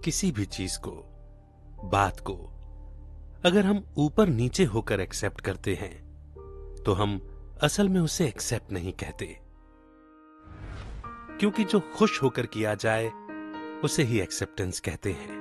किसी भी चीज को, बात को अगर हम ऊपर नीचे होकर एक्सेप्ट करते हैं तो हम असल में उसे एक्सेप्ट नहीं कहते, क्योंकि जो खुश होकर किया जाए उसे ही एक्सेप्टेंस कहते हैं।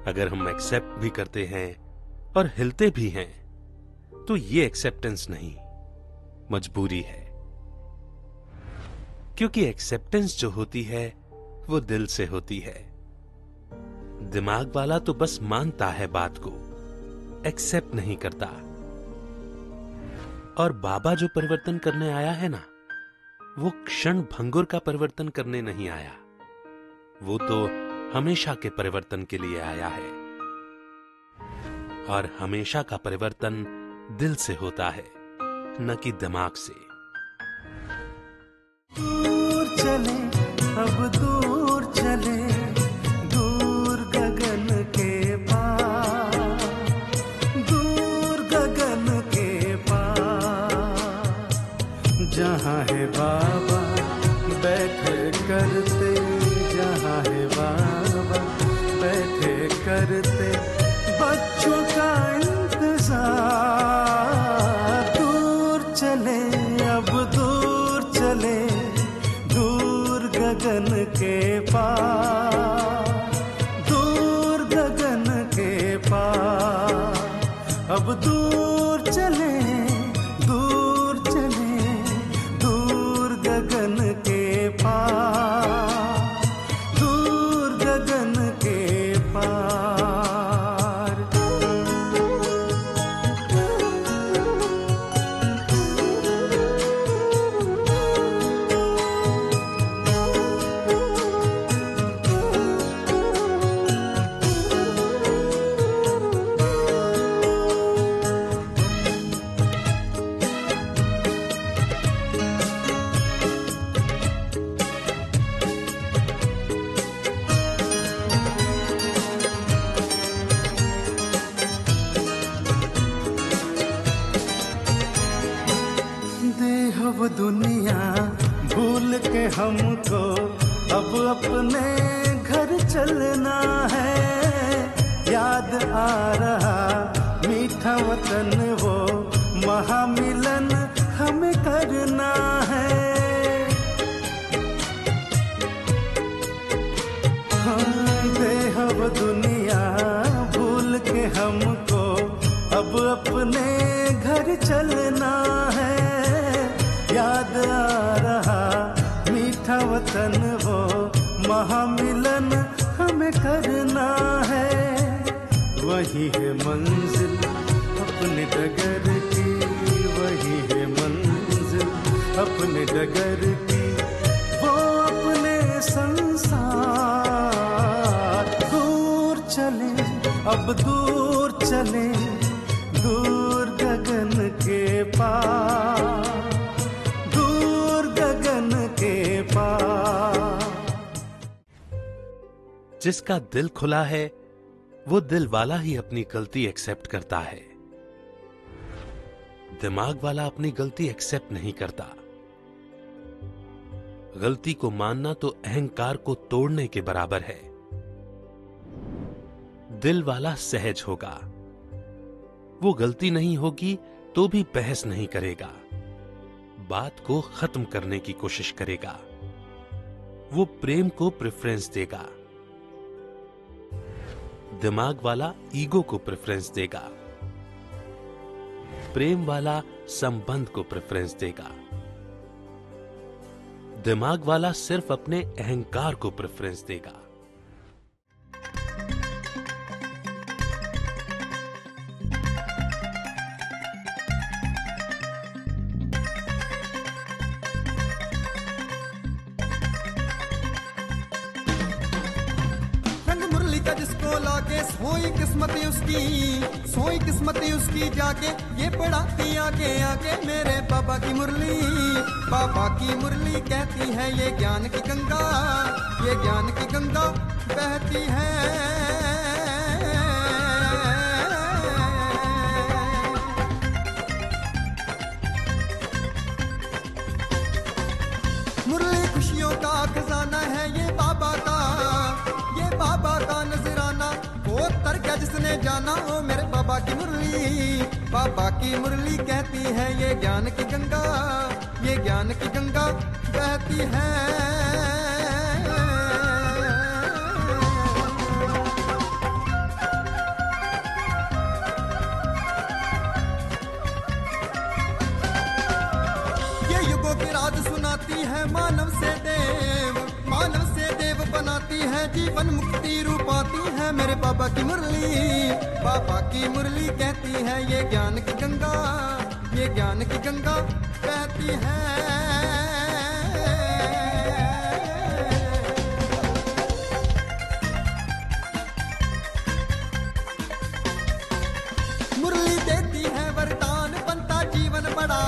अगर हम एक्सेप्ट भी करते हैं और हिलते भी हैं तो ये एक्सेप्टेंस नहीं, मजबूरी है। क्योंकि एक्सेप्टेंस जो होती है वो दिल से होती है। दिमाग वाला तो बस मानता है बात को, एक्सेप्ट नहीं करता। और बाबा जो परिवर्तन करने आया है ना, वो क्षण भंगुर का परिवर्तन करने नहीं आया, वो तो हमेशा के परिवर्तन के लिए आया है। और हमेशा का परिवर्तन दिल से होता है, न कि दिमाग से। दूर चले, अब दूर चले, दूर गगन के पार, दूर गगन के पार, जहाँ है बाबा बैठे करते, जहाँ है बाबा बैठे करते बच्चों का इंतजार। दूर चले, अब दूर चले, दूर गगन के पार, दूर गगन के पार। अब दूर चले, दूर चले, दूर गगन के पार, दूर गगन के पार। देहव दुनिया भूल के हमको अब अपने घर चलना है। याद आ रहा मीठा वतन, वो महामिलन हमें करना है। हाँ, देहव दुनिया भूल के हमको अब अपने घर चलना है। याद आ रहा मीठा वतन, वो महामिलन हमें करना है। वही है मंजिल अपने डगर की, वही है मंजिल अपने डगर की, वो अपने संसार। दूर चले, अब दूर चले, दूर गगन के पार, दूर गगन के पार। जिसका दिल खुला है वो दिल वाला ही अपनी गलती एक्सेप्ट करता है। दिमाग वाला अपनी गलती एक्सेप्ट नहीं करता। गलती को मानना तो अहंकार को तोड़ने के बराबर है। दिल वाला सहज होगा, वो गलती नहीं होगी तो भी बहस नहीं करेगा, बात को खत्म करने की कोशिश करेगा, वो प्रेम को प्रेफरेंस देगा। दिमाग वाला ईगो को प्रेफरेंस देगा, प्रेम वाला संबंध को प्रेफरेंस देगा। दिमाग वाला सिर्फ अपने अहंकार को प्रेफरेंस देगा। जिसको लाके सोई किस्मती उसकी, सोई किस्मती उसकी जाके ये पढ़ाती आगे आगे मेरे बाबा की मुरली। बाबा की मुरली कहती है ये ज्ञान की गंगा, ये ज्ञान की गंगा बहती है। मुरली खुशियों का खजाना है ये बाबा का, ये बाबा तर गया जिसने जाना ओ मेरे बाबा की मुरली। बाबा की मुरली कहती है ये ज्ञान की गंगा, ये ज्ञान की गंगा बहती है। ये युगों की राज सुनाती है मानव से देव, मानव से देव बनाती है, जीवन मुक्ति रूपाती है मेरे बाबा की मुरली। बाबा की मुरली कहती है ये ज्ञान की गंगा, ये ज्ञान की गंगा बहती है। मुरली देती है वरदान, बनता जीवन बड़ा,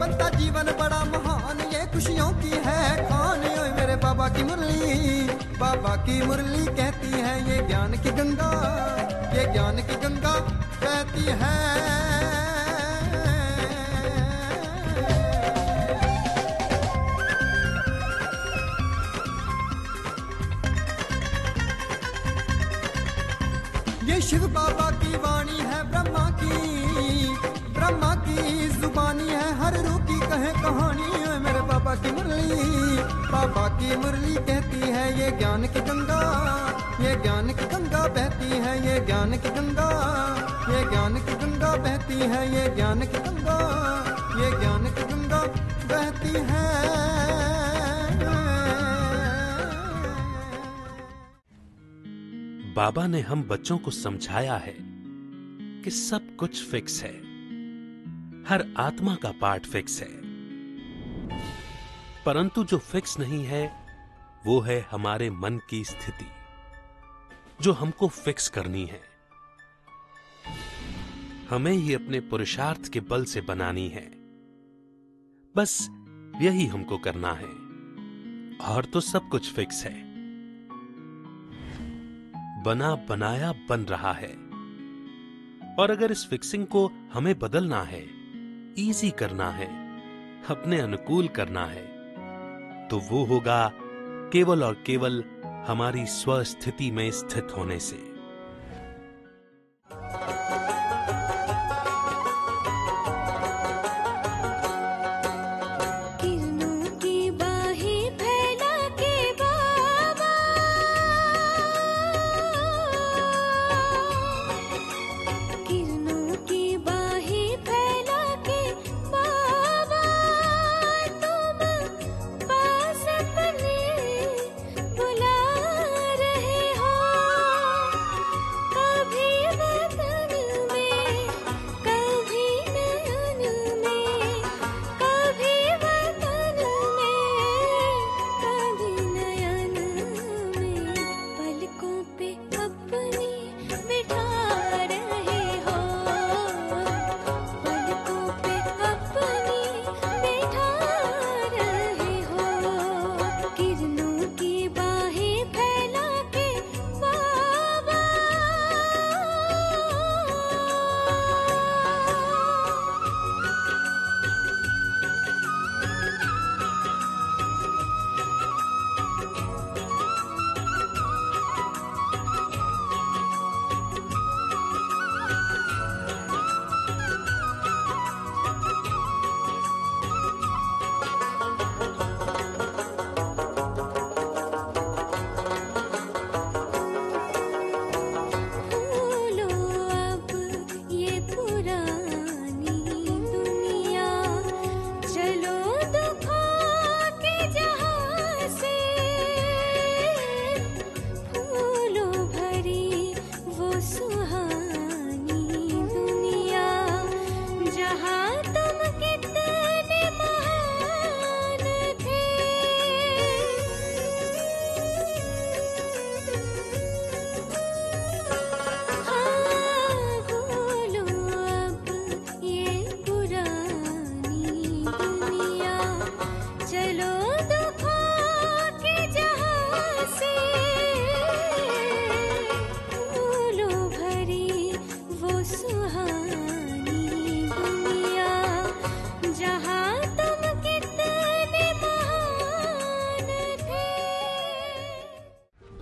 बनता जीवन बड़ा महान, ये खुशियों की है खान ओए मेरे बाबा की मुरली। बाबा की मुरली कहती है ये ज्ञान की गंगा, ये ज्ञान की गंगा बहती है। ये शिव बाबा की वाणी है, ब्रह्मा की जुबानी है, हर रूह की कहे कहानी है मेरे बाबा की मुरली। बाबा की मुरली कहती है ये ज्ञान की गंगा, ये ज्ञान की गंगा बहती है, ये ज्ञान की गंगा, ये ज्ञान की गंगा बहती है, ये ज्ञान की गंगा, ये ज्ञान की गंगा बहती है। बाबा ने हम बच्चों को समझाया है कि सब कुछ फिक्स है, हर आत्मा का पार्ट फिक्स है, परंतु जो फिक्स नहीं है वो है हमारे मन की स्थिति, जो हमको फिक्स करनी है। हमें ही अपने पुरुषार्थ के बल से बनानी है, बस यही हमको करना है, और तो सब कुछ फिक्स है। बना बनाया बन रहा है, और अगर इस फिक्सिंग को हमें बदलना है, इजी करना है, अपने अनुकूल करना है, तो वो होगा केवल और केवल हमारी स्वस्थिति में स्थित होने से।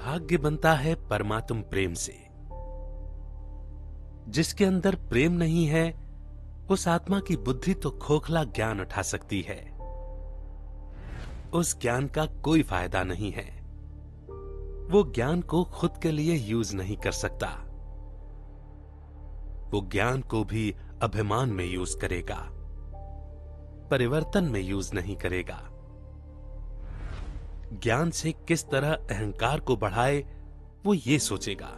भाग्य बनता है परमात्म प्रेम से, जिसके अंदर प्रेम नहीं है, उस आत्मा की बुद्धि तो खोखला ज्ञान उठा सकती है। उस ज्ञान का कोई फायदा नहीं है। वो ज्ञान को खुद के लिए यूज नहीं कर सकता। वो ज्ञान को भी अभिमान में यूज करेगा, परिवर्तन में यूज नहीं करेगा। ज्ञान से किस तरह अहंकार को बढ़ाए, वो ये सोचेगा।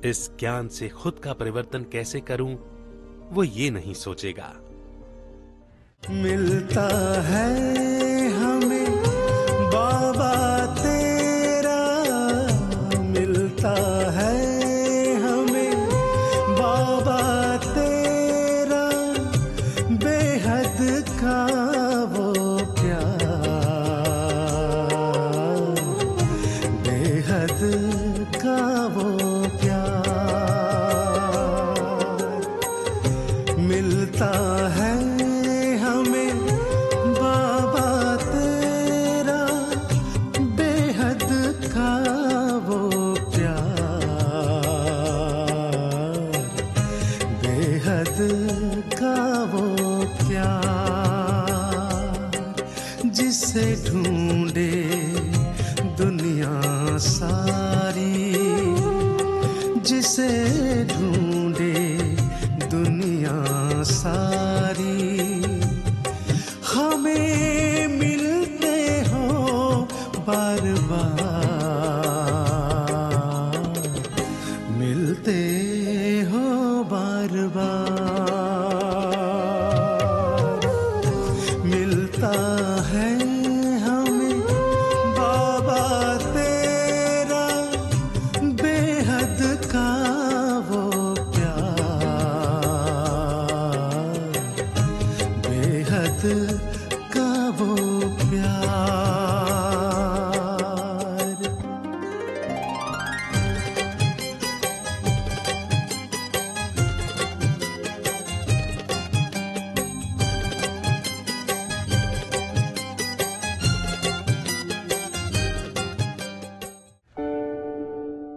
इस ज्ञान से खुद का परिवर्तन कैसे करूं, वो ये नहीं सोचेगा। मिलता है हमें बाबा तेरा, मिलता है हमें बाबा तेरा, बेहद का वो प्यार, बेहद का वो प्यार। मिलता है हमें बाबा तेरा, बेहद का वो प्यार, बेहद का वो प्यार। जिसे ढूंढे दुनिया सारी, जिसे ढूंढे दुनिया सारी, हमें मिलते हो बार बार, मिलते हो बार बार। मिलता है हमें बाबा तेरा, बेहद का वो प्यार, बेहद का वो प्यार।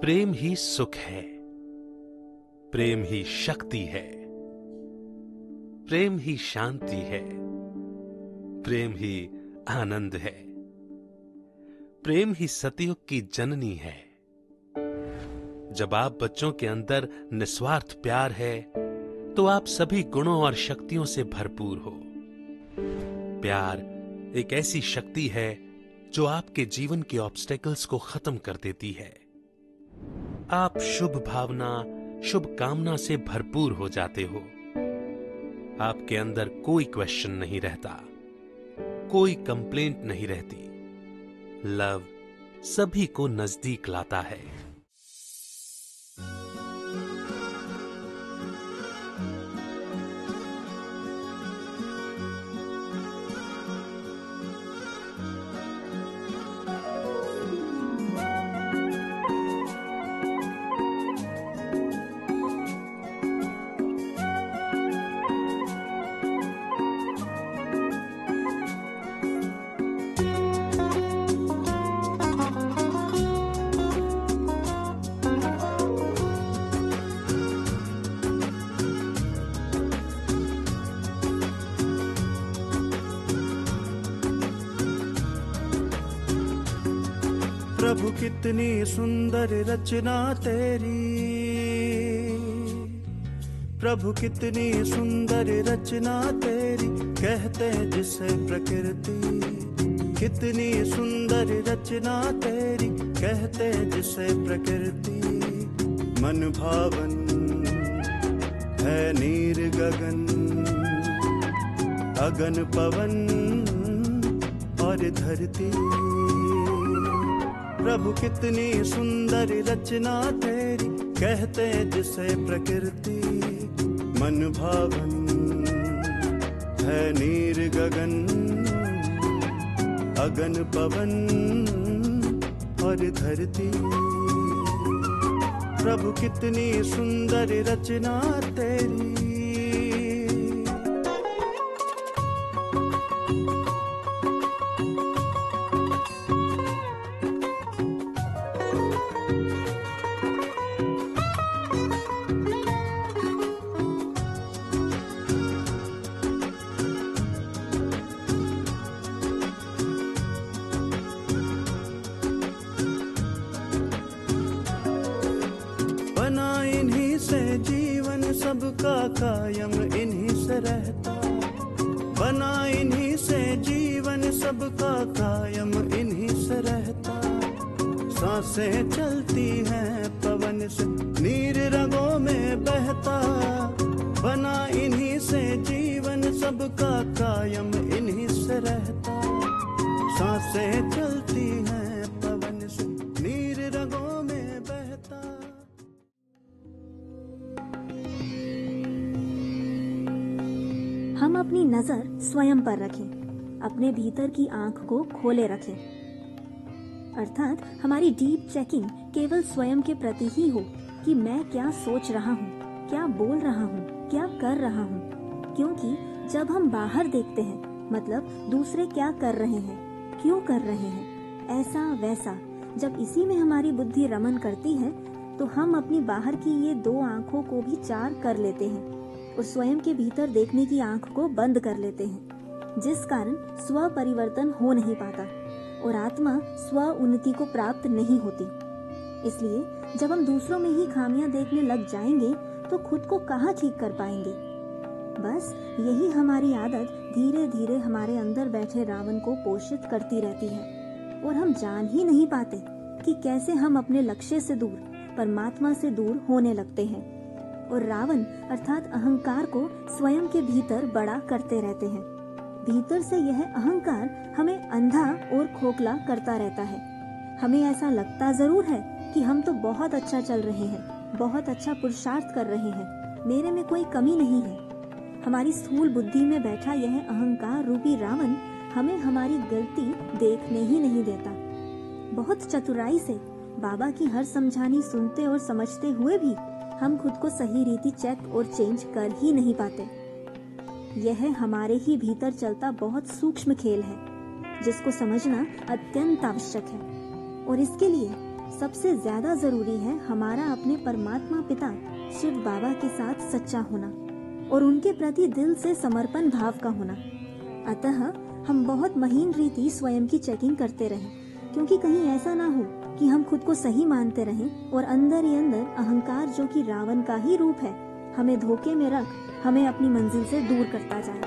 प्रेम ही सुख है, प्रेम ही शक्ति है, प्रेम ही शांति है, प्रेम ही आनंद है, प्रेम ही सतयुग की जननी है। जब आप बच्चों के अंदर निस्वार्थ प्यार है, तो आप सभी गुणों और शक्तियों से भरपूर हो। प्यार एक ऐसी शक्ति है जो आपके जीवन के ऑब्स्टेकल्स को खत्म कर देती है। आप शुभ भावना, शुभ कामना से भरपूर हो जाते हो। आपके अंदर कोई क्वेश्चन नहीं रहता, कोई कंप्लेंट नहीं रहती। लव सभी को नजदीक लाता है। प्रभु कितनी सुंदर रचना तेरी, प्रभु कितनी सुंदर रचना तेरी, कहते जिसे प्रकृति। कितनी सुंदर रचना तेरी, कहते जिसे प्रकृति। मन भावन है नीर गगन, अगन पवन और धरती। प्रभु कितनी सुंदर रचना तेरी, कहते जिसे प्रकृति। मन भावन है नीर गगन, अगन पवन और धरती। प्रभु कितनी सुंदर रचना तेरी। कायम इन्हीं से रहता, बना इन्हीं से जीवन सबका कायम इन्हीं से रहता। सांसें चलती हैं पवन से, नीर रगों में बहता, बना इन्हीं से जीवन सबका कायम इन्हीं से रहता। सांसें चलती हैं पवन से, नीर रगों में बहता। हम अपनी नजर स्वयं पर रखें, अपने भीतर की आंख को खोले रखें, अर्थात हमारी डीप चेकिंग केवल स्वयं के प्रति ही हो कि मैं क्या सोच रहा हूँ, क्या बोल रहा हूँ, क्या कर रहा हूँ। क्योंकि जब हम बाहर देखते हैं, मतलब दूसरे क्या कर रहे हैं, क्यों कर रहे हैं, ऐसा वैसा, जब इसी में हमारी बुद्धि रमन करती है तो हम अपनी बाहर की ये दो आंखों को भी चार कर लेते हैं और स्वयं के भीतर देखने की आंख को बंद कर लेते हैं, जिस कारण स्व परिवर्तन हो नहीं पाता और आत्मा स्व उन्नति को प्राप्त नहीं होती। इसलिए जब हम दूसरों में ही खामियां देखने लग जाएंगे तो खुद को कहाँ ठीक कर पाएंगे। बस यही हमारी आदत धीरे धीरे हमारे अंदर बैठे रावण को पोषित करती रहती है और हम जान ही नहीं पाते कि कैसे हम अपने लक्ष्य से दूर, परमात्मा से दूर होने लगते हैं और रावण अर्थात अहंकार को स्वयं के भीतर बड़ा करते रहते हैं। भीतर से यह अहंकार हमें अंधा और खोखला करता रहता है। हमें ऐसा लगता जरूर है कि हम तो बहुत अच्छा चल रहे हैं, बहुत अच्छा पुरुषार्थ कर रहे हैं, मेरे में कोई कमी नहीं है। हमारी स्थूल बुद्धि में बैठा यह अहंकार रूपी रावण हमें हमारी गलती देखने ही नहीं देता। बहुत चतुराई से बाबा की हर समझानी सुनते और समझते हुए भी हम खुद को सही रीति चेक और चेंज कर ही नहीं पाते। यह हमारे ही भीतर चलता बहुत सूक्ष्म खेल है जिसको समझना अत्यंत आवश्यक है और इसके लिए सबसे ज्यादा जरूरी है हमारा अपने परमात्मा पिता शिव बाबा के साथ सच्चा होना और उनके प्रति दिल से समर्पण भाव का होना। अतः हम बहुत महीन रीति स्वयं की चेकिंग करते रहें, क्योंकि कहीं ऐसा ना हो कि हम खुद को सही मानते रहें और अंदर ही अंदर अहंकार जो कि रावण का ही रूप है हमें धोखे में रख हमें अपनी मंजिल से दूर करता जाए।